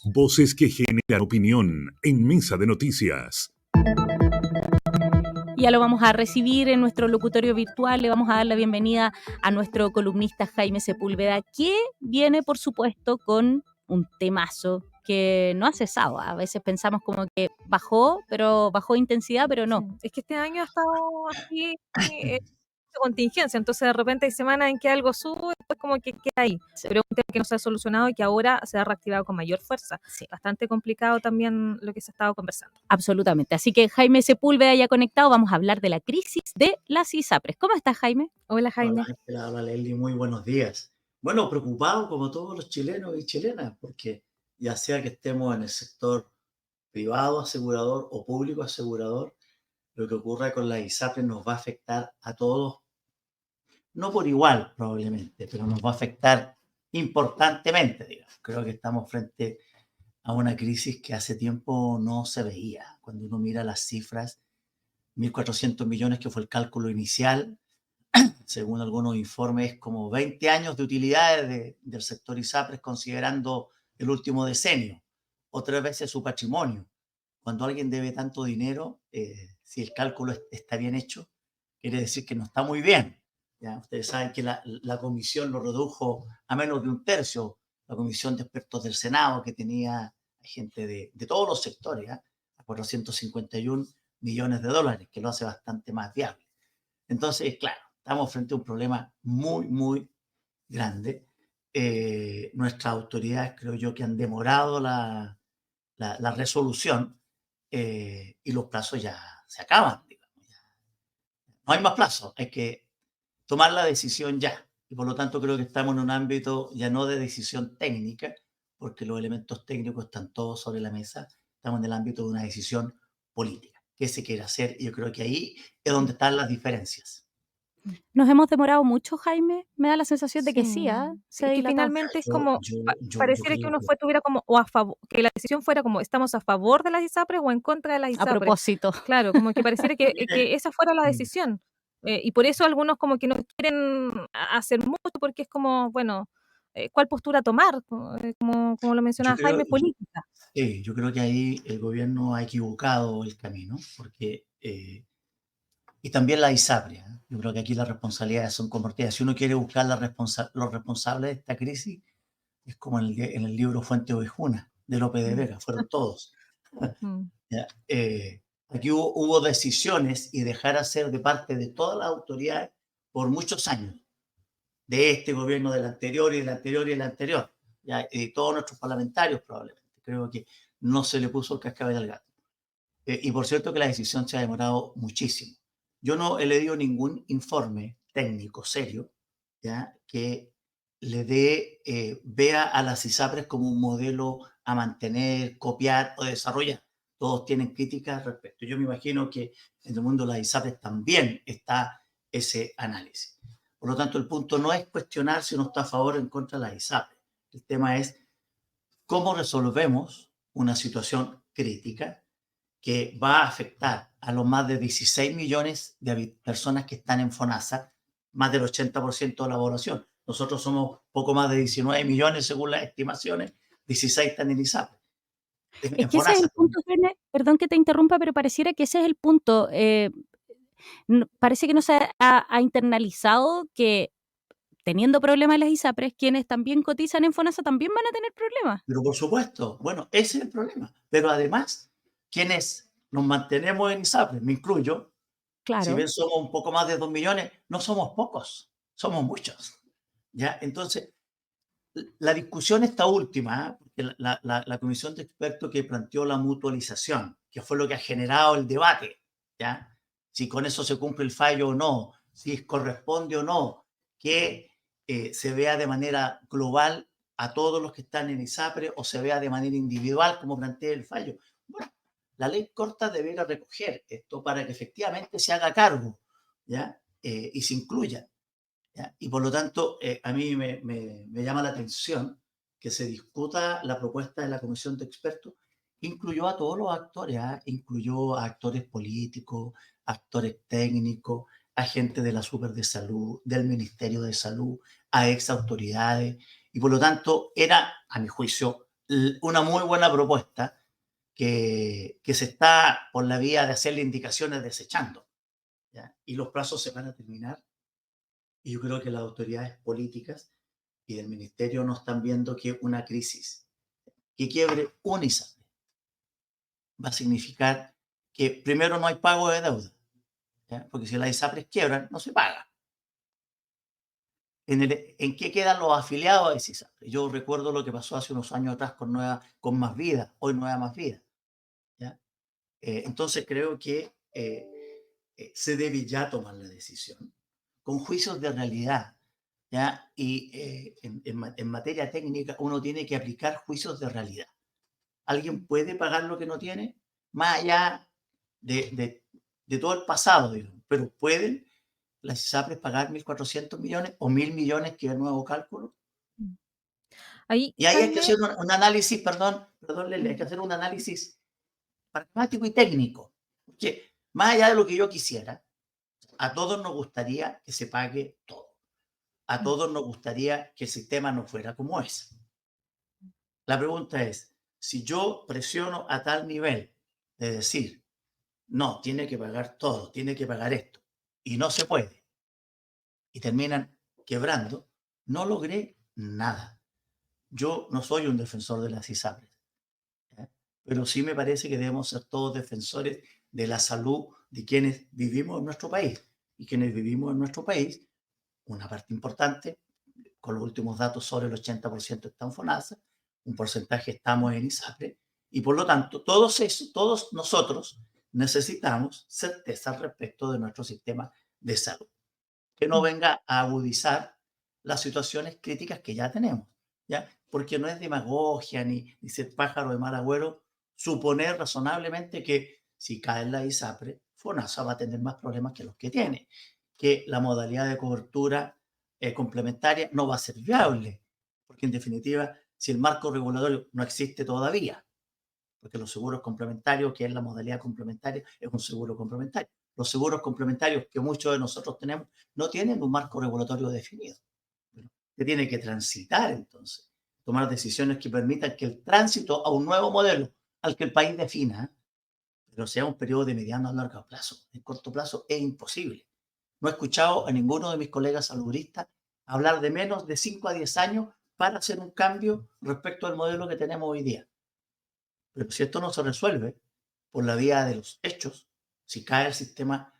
Voces que generan opinión en Mesa de Noticias. Ya lo vamos a recibir en nuestro locutorio virtual. Le vamos a dar la bienvenida a nuestro columnista Jaime Sepúlveda, que viene, por supuesto, con un temazo que no ha cesado. A veces pensamos como que bajó, pero bajó intensidad, pero no. Sí, es que este año ha estado así de contingencia, entonces de repente hay semanas en que algo sube, después como que queda ahí. Sí. Pero es un tema que no se ha solucionado y que ahora se ha reactivado con mayor fuerza. Sí. Bastante complicado también lo que se ha estado conversando. Absolutamente. Así que Jaime Sepúlveda ya conectado, vamos a hablar de la crisis de las ISAPRES. ¿Cómo estás, Jaime? Hola, Jaime. Hola, Ángela, hola, Leslie, muy buenos días. Bueno, preocupado como todos los chilenos y chilenas, porque ya sea que estemos en el sector privado asegurador o público asegurador, lo que ocurra con la ISAPRES nos va a afectar a todos, no por igual probablemente, pero nos va a afectar importantemente, digamos. Creo que estamos frente a una crisis que hace tiempo no se veía. Cuando uno mira las cifras, 1.400 millones que fue el cálculo inicial, según algunos informes, como 20 años de utilidades del sector ISAPRES considerando el último decenio, o 3 veces su patrimonio. Cuando alguien debe tanto dinero, si el cálculo está bien hecho, quiere decir que no está muy bien. ¿Ya? Ustedes saben que la comisión lo redujo a menos de un tercio, la comisión de expertos del Senado, que tenía gente de todos los sectores, ¿ya? A 451 millones de dólares, que lo hace bastante más viable. Entonces, claro, estamos frente a un problema muy, muy grande. Nuestras autoridades creo yo que han demorado la resolución y los plazos ya se acaban, digamos. No hay más plazos, hay que tomar la decisión ya. Y por lo tanto creo que estamos en un ámbito ya no de decisión técnica, porque los elementos técnicos están todos sobre la mesa, estamos en el ámbito de una decisión política. ¿Qué se quiere hacer? Y yo creo que ahí es donde están las diferencias. ¿Nos hemos demorado mucho, Jaime? Me da la sensación de que sí, ¿ah? Sí, que finalmente es como, pareciera que uno tuviera como, o a favor, que la decisión fuera como, ¿estamos a favor de las ISAPRES o en contra de las A ISAPRES? propósito. Claro, como que pareciera que esa fuera la decisión. Y por eso algunos como que no quieren hacer mucho, porque es como, bueno, ¿cuál postura tomar? Como lo mencionaba Jaime, política. Sí, yo creo que ahí el gobierno ha equivocado el camino, porque y también la ISAPRE. Yo creo que aquí las responsabilidades son compartidas. Si uno quiere buscar los responsables de esta crisis, es como en el libro Fuente Ovejuna de Lope de Vega, fueron todos. ¿Ya? Aquí hubo decisiones y dejar hacer de parte de todas las autoridades por muchos años, de este gobierno, del anterior y del anterior y del anterior, ¿ya? Y de todos nuestros parlamentarios probablemente. Creo que no se le puso el cascabel al gato. Y por cierto que la decisión se ha demorado muchísimo. Yo no he leído ningún informe técnico serio, ¿ya? Que vea a las ISAPRES como un modelo a mantener, copiar o desarrollar. Todos tienen críticas al respecto. Yo me imagino que en el mundo de las ISAPRES también está ese análisis. Por lo tanto, el punto no es cuestionar si uno está a favor o en contra de las ISAPRES. El tema es cómo resolvemos una situación crítica que va a afectar a los más de 16 millones de personas que están en FONASA, más del 80% de la población. Nosotros somos poco más de 19 millones según las estimaciones, 16 están en ISAPRE. Es que ese es el punto, Jaime, perdón que te interrumpa, pero pareciera que ese es el punto. Parece que no se ha internalizado que teniendo problemas las ISAPRES, quienes también cotizan en FONASA también van a tener problemas. Pero por supuesto, bueno, ese es el problema. Pero además, quienes nos mantenemos en ISAPRES, me incluyo, Claro. si bien somos un poco más de 2 millones, no somos pocos, somos muchos. ¿Ya? Entonces, la discusión esta última, la comisión de expertos que planteó la mutualización, que fue lo que ha generado el debate, ¿ya? Si con eso se cumple el fallo o no, si corresponde o no, que se vea de manera global a todos los que están en ISAPRE o se vea de manera individual como plantea el fallo. Bueno, la ley corta deberá recoger esto para que efectivamente se haga cargo, ¿ya? Y se incluya. ¿Ya? Y por lo tanto, a mí me llama la atención que se discuta la propuesta de la comisión de expertos. Incluyó a todos los actores, ¿eh? Incluyó a actores políticos, actores técnicos, a gente de la Super de Salud, del Ministerio de Salud, a ex autoridades. Y por lo tanto, era, a mi juicio, una muy buena propuesta que se está por la vía de hacerle indicaciones desechando, ¿ya? Y los plazos se van a terminar. Y yo creo que las autoridades políticas y del ministerio no están viendo que una crisis que quiebre un ISAPRE va a significar que primero no hay pago de deuda, ¿ya? Porque si las ISAPRES quiebran, no se paga. ¿En qué quedan los afiliados a ese ISAPRE? Yo recuerdo lo que pasó hace unos años atrás con Más Vida, hoy Nueva Más Vida, ¿ya? Entonces creo que se debe ya tomar la decisión con juicios de realidad, ¿ya? Y en materia técnica uno tiene que aplicar juicios de realidad. ¿Alguien puede pagar lo que no tiene? Más allá de todo el pasado, digamos, pero ¿pueden las ISAPRES pagar 1.400 millones o 1.000 millones, que es el nuevo cálculo? Ahí, Y ahí hay que Jaime, hacer un análisis, perdón, Lele, hay que hacer un análisis pragmático y técnico. Porque más allá de lo que yo quisiera, a todos nos gustaría que se pague todo. A todos nos gustaría que el sistema no fuera como es. La pregunta es, si yo presiono a tal nivel de decir, no, tiene que pagar todo, tiene que pagar esto, y no se puede, y terminan quebrando, no logré nada. Yo no soy un defensor de las ISAPRES, ¿ya? Pero sí me parece que debemos ser todos defensores de la salud de quienes vivimos en nuestro país. Y quienes vivimos en nuestro país, una parte importante, con los últimos datos sobre el 80% está en FONASA, un porcentaje estamos en ISAPRE, y por lo tanto todos nosotros necesitamos certeza respecto de nuestro sistema de salud, que no venga a agudizar las situaciones críticas que ya tenemos, ¿ya? Porque no es demagogia ni ser pájaro de mal agüero suponer razonablemente que si cae en la ISAPRE, FONASA va a tener más problemas que los que tiene, que la modalidad de cobertura complementaria no va a ser viable, porque en definitiva, si el marco regulatorio no existe todavía, porque los seguros complementarios, que es la modalidad complementaria, es un seguro complementario. Los seguros complementarios que muchos de nosotros tenemos no tienen un marco regulatorio definido. Bueno, se tiene que transitar entonces, tomar decisiones que permitan que el tránsito a un nuevo modelo al que el país defina, pero sea un periodo de mediano a largo plazo. En corto plazo es imposible. No he escuchado a ninguno de mis colegas saludistas hablar de menos de 5 a 10 años para hacer un cambio respecto al modelo que tenemos hoy día. Pero si esto no se resuelve por la vía de los hechos, si cae el sistema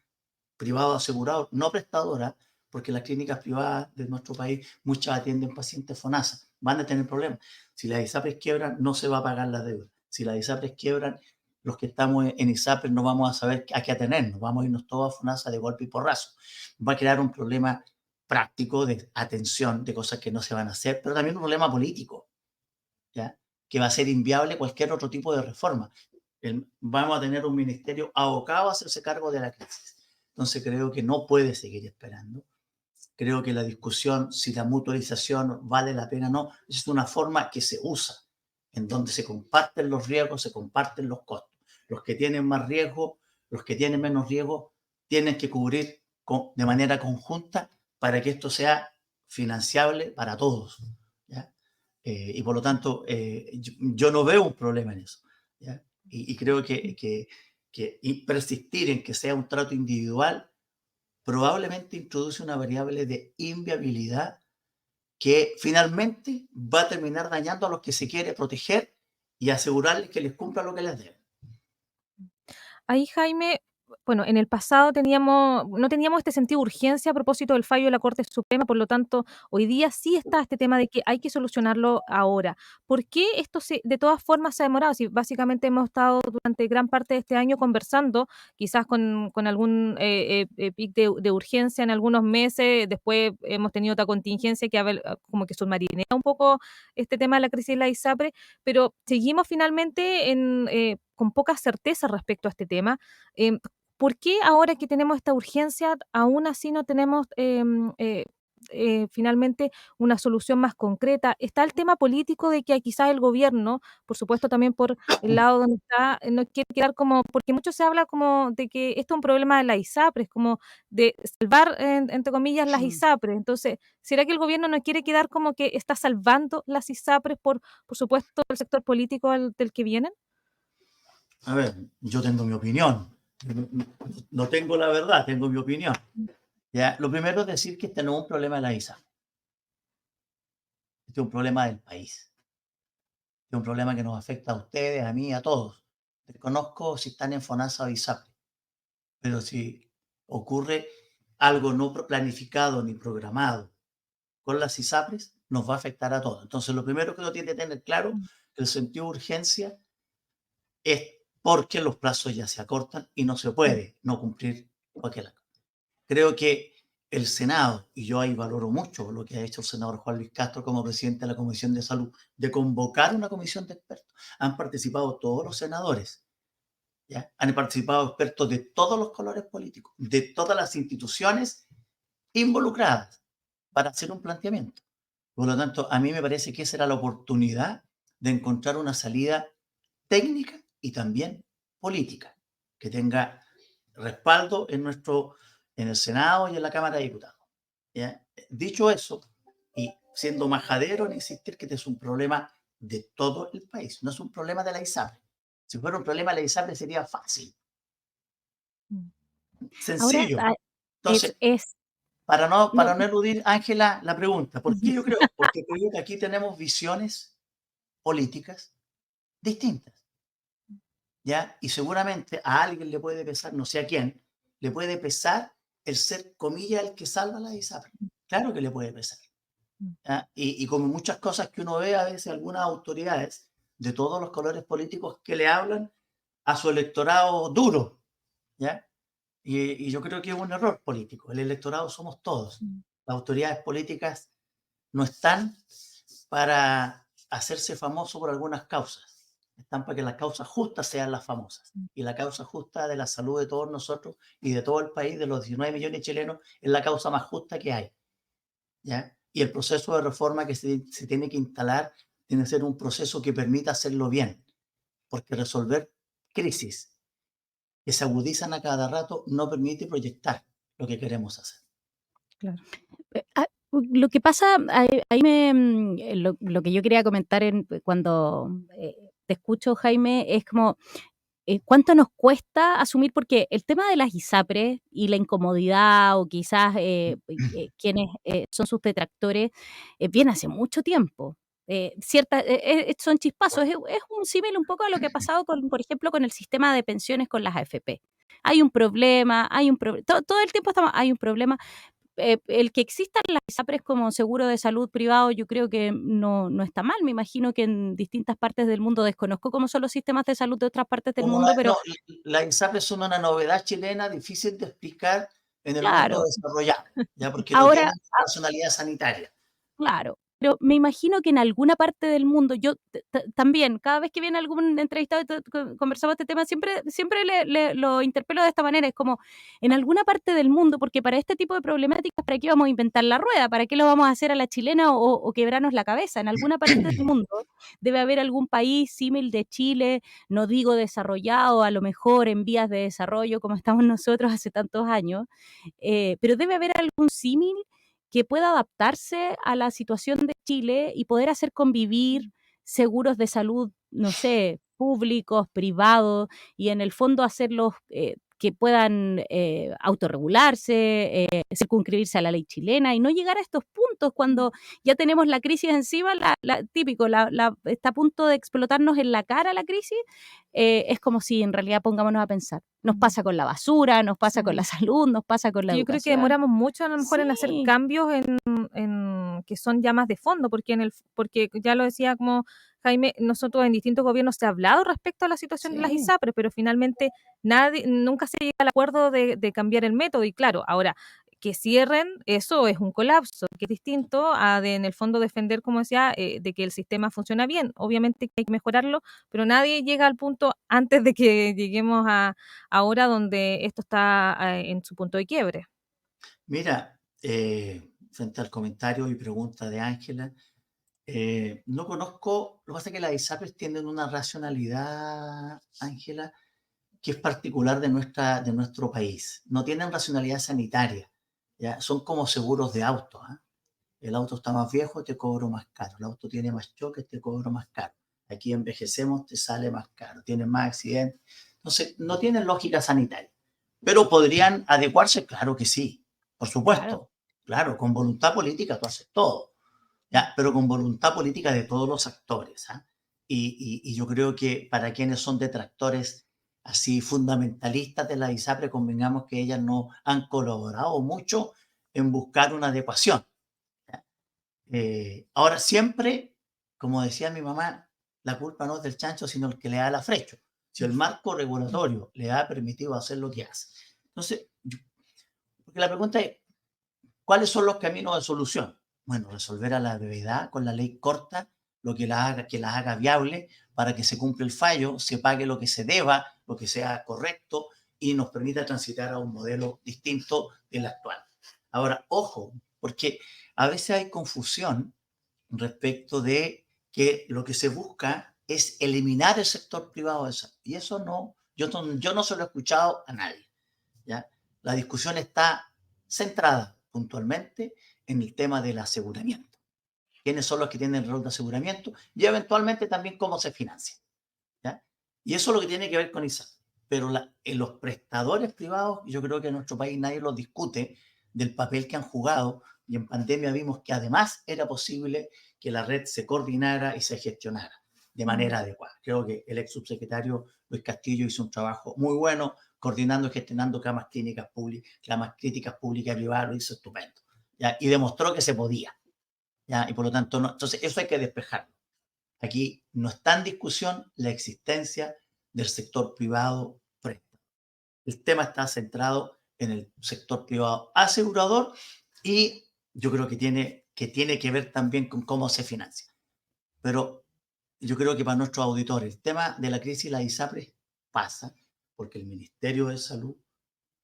privado asegurado, no prestadora, porque las clínicas privadas de nuestro país, muchas atienden pacientes FONASA, van a tener problemas. Si las ISAPRES quiebran, no se va a pagar la deuda. Si las ISAPRES quiebran, los que estamos en ISAPRES no vamos a saber a qué atenernos, vamos a irnos todos a FONASA de golpe y porrazo. Va a crear un problema práctico de atención de cosas que no se van a hacer, pero también un problema político, ¿ya? Que va a ser inviable cualquier otro tipo de reforma. Vamos a tener un ministerio abocado a hacerse cargo de la crisis. Entonces creo que no puede seguir esperando. Creo que la discusión si la mutualización vale la pena o no es una forma que se usa, en donde se comparten los riesgos, se comparten los costos. Los que tienen más riesgo, los que tienen menos riesgo, tienen que cubrir de manera conjunta para que esto sea financiable para todos, ¿ya? Y por lo tanto, yo no veo un problema en eso, ¿ya? Y creo que persistir en que sea un trato individual probablemente introduce una variable de inviabilidad que finalmente va a terminar dañando a los que se quiere proteger y asegurarles que les cumpla lo que les deben. ahí, Jaime, bueno, en el pasado no teníamos este sentido de urgencia a propósito del fallo de la Corte Suprema, por lo tanto, hoy día sí está este tema de que hay que solucionarlo ahora. ¿Por qué esto de todas formas se ha demorado? Si básicamente hemos estado durante gran parte de este año conversando, quizás con algún pic de urgencia en algunos meses, después hemos tenido otra contingencia que como que submarinea un poco este tema de la crisis de la ISAPRE, pero seguimos finalmente con poca certeza respecto a este tema. Em, ¿Por qué ahora que tenemos esta urgencia, aún así no tenemos finalmente una solución más concreta. Está el tema político de que quizás el gobierno, por supuesto también por el lado donde está, no quiere quedar como, porque mucho se habla como de que esto es un problema de las ISAPRES, como de salvar, entre comillas, las ISAPRES. Entonces, ¿será que el gobierno no quiere quedar como que está salvando las ISAPRES por supuesto, el sector político del que vienen? A ver, yo tengo mi opinión. No tengo la verdad, tengo mi opinión. ¿Ya? Lo primero es decir que este no es un problema de la ISAPRES. Este es un problema del país. Este es un problema que nos afecta a ustedes, a mí, a todos. Desconozco si están en FONASA o ISAPRES, pero si ocurre algo no planificado ni programado con las ISAPRES, nos va a afectar a todos. Entonces, lo primero que uno tiene que tener claro, que el sentido de urgencia es porque los plazos ya se acortan y no se puede no cumplir cualquier. Creo que el Senado, y yo ahí valoro mucho lo que ha hecho el senador Juan Luis Castro como presidente de la Comisión de Salud, de convocar una comisión de expertos. Han participado todos los senadores, ¿ya? Han participado expertos de todos los colores políticos, de todas las instituciones involucradas para hacer un planteamiento. Por lo tanto, a mí me parece que esa era la oportunidad de encontrar una salida técnica y también política, que tenga respaldo en el Senado y en la Cámara de Diputados. ¿Ya? Dicho eso, y siendo majadero en insistir que este es un problema de todo el país, no es un problema de la ISAPRE. Si fuera un problema de la ISAPRE sería fácil, Ahora, sencillo. es, Entonces, es, para no, no eludir, Ángela, la pregunta, ¿por qué yo creo? Porque creo que aquí tenemos visiones políticas distintas, ¿ya? Y seguramente a alguien le puede pesar, no sé a quién, le puede pesar el ser, comillas, el que salva la ISAPRE. Claro que le puede pesar. ¿Ya? Y como muchas cosas que uno ve a veces algunas autoridades de todos los colores políticos que le hablan a su electorado duro, ¿ya? Y yo creo que es un error político. El electorado somos todos. Las autoridades políticas no están para hacerse famosos por algunas causas. Están para que las causas justas sean las famosas. Y la causa justa de la salud de todos nosotros y de todo el país, de los 19 millones de chilenos, es la causa más justa que hay, ¿ya? Y el proceso de reforma que se tiene que instalar tiene que ser un proceso que permita hacerlo bien, porque resolver crisis que se agudizan a cada rato no permite proyectar lo que queremos hacer. Claro. Lo que pasa, lo que yo quería comentar cuando te escucho, Jaime, es como cuánto nos cuesta asumir, porque el tema de las ISAPRES y la incomodidad o quizás quienes son sus detractores, viene hace mucho tiempo. Son chispazos, es un símil un poco a lo que ha pasado, por ejemplo, con el sistema de pensiones con las AFP. Hay un problema, todo el tiempo hay un problema. El que existan las ISAPRES como seguro de salud privado, yo creo que no está mal. Me imagino que en distintas partes del mundo, desconozco cómo son los sistemas de salud de otras partes del mundo, pero La ISAPRES son una novedad chilena difícil de explicar en el mundo claro. desarrollado, ¿ya? Porque no Ahora, tienen nacionalidad sanitaria. claro, pero me imagino que en alguna parte del mundo, yo también, cada vez que viene algún entrevistado y conversamos este tema, siempre lo interpelo de esta manera, es como, en alguna parte del mundo, porque para este tipo de problemáticas, ¿para qué vamos a inventar la rueda? ¿Para qué lo vamos a hacer a la chilena o quebrarnos la cabeza? En alguna parte del mundo debe haber algún país símil de Chile, no digo desarrollado, a lo mejor en vías de desarrollo, como estamos nosotros hace tantos años, pero debe haber algún símil que pueda adaptarse a la situación de Chile y poder hacer convivir seguros de salud, no sé, públicos, privados, y en el fondo hacerlos que puedan autorregularse, circunscribirse a la ley chilena y no llegar a estos puntos cuando ya tenemos la crisis encima, típico, está a punto de explotarnos en la cara la crisis, es como si en realidad pongámonos a pensar. Nos pasa con la basura, nos pasa con la salud, nos pasa con la Yo creo que educación. demoramos mucho a lo mejor en hacer Sí. cambios en que son ya más de fondo, porque porque ya lo decía como Jaime, nosotros en distintos gobiernos se ha hablado respecto a la situación de las Sí. ISAPRES, pero finalmente nunca se llega al acuerdo de cambiar el método. Y claro, ahora que cierren, eso es un colapso, que es distinto a en el fondo defender, como decía, de que el sistema funciona bien. Obviamente que hay que mejorarlo, pero nadie llega al punto antes de que lleguemos a ahora donde esto está en su punto de quiebre. Mira, frente al comentario y pregunta de Ángela. No conozco, lo que pasa es que las ISAPRES tienen una racionalidad, Ángela, que es particular de nuestro país. No tienen racionalidad sanitaria, ¿ya? Son como seguros de auto, ¿ah? El auto está más viejo, te cobro más caro. El auto tiene más choques, te cobro más caro. Aquí envejecemos, te sale más caro. Tienes más accidentes. Entonces, no tienen lógica sanitaria. Pero podrían adecuarse, claro que sí. Por supuesto. Claro. Claro, con voluntad política tú haces todo. ¿Ya? Pero con voluntad política de todos los actores. ¿Ah? Y yo creo que para quienes son detractores así fundamentalistas de la ISAPRE, convengamos que ellas no han colaborado mucho en buscar una adecuación. Ahora siempre, como decía mi mamá, la culpa no es del chancho, sino el que le da el afrecho. Si el marco regulatorio le ha permitido hacer lo que hace. Entonces, porque la pregunta es, ¿cuáles son los caminos de solución? Bueno, resolver a la brevedad con la ley corta, lo que las haga viable para que se cumpla el fallo, se pague lo que se deba, lo que sea correcto y nos permita transitar a un modelo distinto del actual. Ahora, ojo, porque a veces hay confusión respecto de que lo que se busca es eliminar el sector privado de salud. Y eso no, yo no se lo he escuchado a nadie. ¿Ya? La discusión está centrada puntualmente en el tema del aseguramiento. ¿Quiénes son los que tienen el rol de aseguramiento? Y eventualmente también cómo se financia. ¿Ya? Y eso es lo que tiene que ver con ISAP. Pero en los prestadores privados, yo creo que en nuestro país nadie los discute del papel que han jugado. Y en pandemia vimos que además era posible que la red se coordinara y se gestionara de manera adecuada. Creo que el ex subsecretario Luis Castillo hizo un trabajo muy bueno coordinando y gestionando camas críticas públicas y privadas, lo hizo estupendo. ¿Ya? Y demostró que se podía. ¿Ya? Y por lo tanto, no, entonces eso hay que despejarlo. Aquí no está en discusión la existencia del sector privado préstamo. El tema está centrado en el sector privado asegurador y yo creo que tiene que ver también con cómo se financia. Pero yo creo que para nuestros auditores el tema de la crisis de la ISAPRES pasa porque el Ministerio de Salud,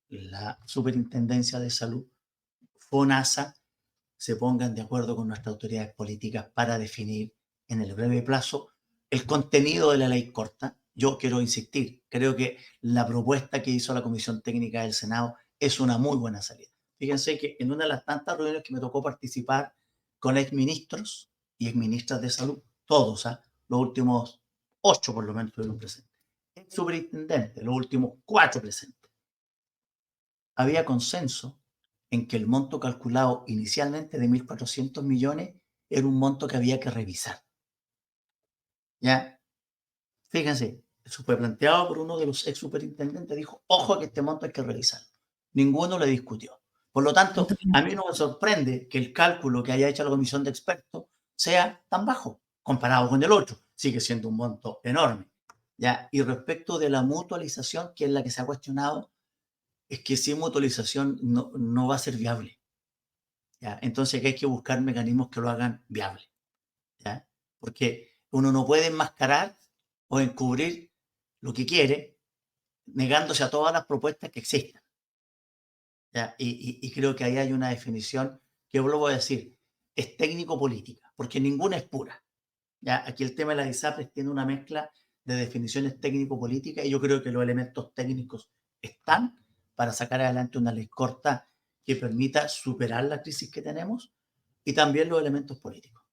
la Superintendencia de Salud, FONASA, se pongan de acuerdo con nuestras autoridades políticas para definir en el breve plazo el contenido de la ley corta. Yo quiero insistir, creo que la propuesta que hizo la Comisión Técnica del Senado es una muy buena salida. Fíjense que en una de las tantas reuniones que me tocó participar con exministros y exministras de salud, todos, ¿eh? Los últimos 8 por lo menos estuvieron presentes. El superintendente, los últimos 4 presentes. Había consenso en que el monto calculado inicialmente de 1.400 millones era un monto que había que revisar. ¿Ya? Fíjense, eso fue planteado por uno de los ex superintendentes, dijo, ojo que este monto hay que revisarlo. Ninguno le discutió. Por lo tanto, a mí no me sorprende que el cálculo que haya hecho la comisión de expertos sea tan bajo comparado con el otro. Sigue siendo un monto enorme. ¿Ya? Y respecto de la mutualización, que es la que se ha cuestionado, es que sin mutualización no va a ser viable. ¿Ya? Entonces hay que buscar mecanismos que lo hagan viable. ¿Ya? Porque uno no puede enmascarar o encubrir lo que quiere negándose a todas las propuestas que existan. ¿Ya? Y creo que ahí hay una definición que vuelvo a decir, es técnico-política, porque ninguna es pura. ¿Ya? Aquí el tema de la ISAPRES tiene una mezcla de definiciones técnico-políticas y yo creo que los elementos técnicos están para sacar adelante una ley corta que permita superar la crisis que tenemos y también los elementos políticos.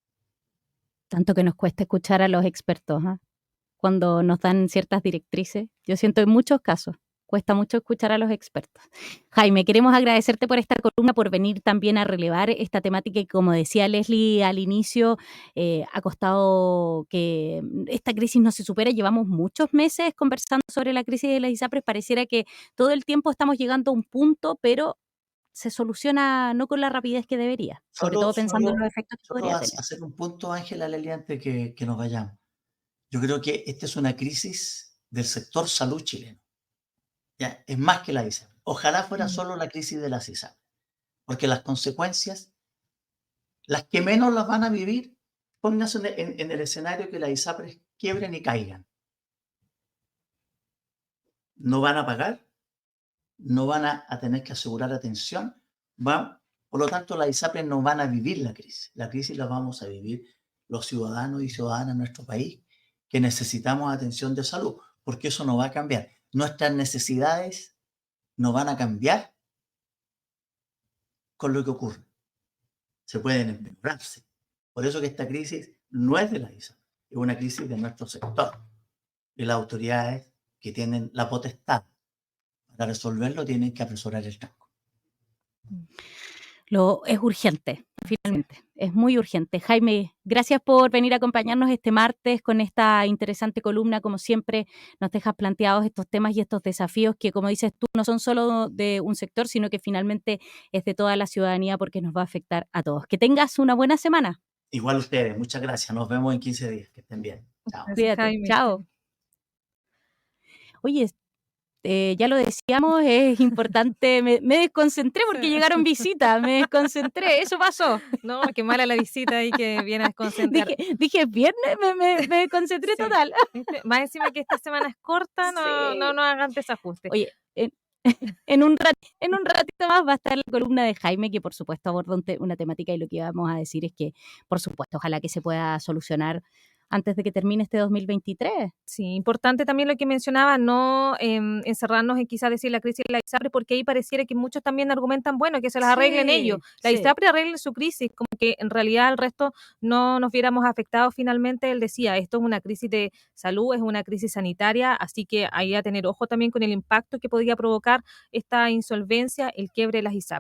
Tanto que nos cuesta escuchar a los expertos, ¿eh? Cuando nos dan ciertas directrices. Yo siento en muchos casos, cuesta mucho escuchar a los expertos. Jaime, queremos agradecerte por esta columna, por venir también a relevar esta temática y como decía Leslie al inicio, ha costado que esta crisis no se supere. Llevamos muchos meses conversando sobre la crisis de las ISAPRES. Pareciera que todo el tiempo estamos llegando a un punto, pero se soluciona no con la rapidez que debería, sobre todo pensando en los efectos que podría tener. Hacer un punto, Ángela, Lely, antes que nos vayamos. Yo creo que esta es una crisis del sector salud chileno. ¿Ya? Es más que la ISAPRES. Ojalá fuera solo la crisis de las ISAPRES, porque las consecuencias, las que menos las van a vivir, pónganse en el escenario que las ISAPRES quiebren y caigan. No van a pagar, no van a tener que asegurar atención, Por lo tanto, las ISAPRES no van a vivir la crisis la vamos a vivir los ciudadanos y ciudadanas de nuestro país, que necesitamos atención de salud, porque eso no va a cambiar. Nuestras necesidades no van a cambiar con lo que ocurre. Se pueden empeorarse. Por eso que esta crisis no es de la ISAPRES, es una crisis de nuestro sector. Y las autoridades que tienen la potestad para resolverlo tienen que apresurar el tranco. Es urgente, finalmente, es muy urgente. Jaime, gracias por venir a acompañarnos este martes con esta interesante columna. Como siempre, nos dejas planteados estos temas y estos desafíos que, como dices tú, no son solo de un sector, sino que finalmente es de toda la ciudadanía porque nos va a afectar a todos. Que tengas una buena semana. Igual ustedes, muchas gracias. Nos vemos en 15 días. Que estén bien. Chao. Gracias, Cuídate, Jaime. chao. Oye, ya lo decíamos, es importante, me desconcentré porque llegaron visitas, me desconcentré, eso pasó. No, qué mala la visita ahí que viene a desconcentrar. Dije viernes, me desconcentré Sí. total. ¿Viste? Más encima que esta semana es corta, Sí. no hagan desajuste. Oye, en un ratito más va a estar la columna de Jaime, que por supuesto aborda una temática, y lo que vamos a decir es que, por supuesto, ojalá que se pueda solucionar antes de que termine este 2023. Sí, importante también lo que mencionaba, no encerrarnos en quizás decir la crisis de la ISAPRE, porque ahí pareciera que muchos también argumentan, bueno, que se las arreglen ellos. La sí. ISAPRE arregle su crisis, como que en realidad el resto no nos viéramos afectados. Finalmente, él decía, esto es una crisis de salud, es una crisis sanitaria, así que hay que tener ojo también con el impacto que podría provocar esta insolvencia, el quiebre de las ISAPRE.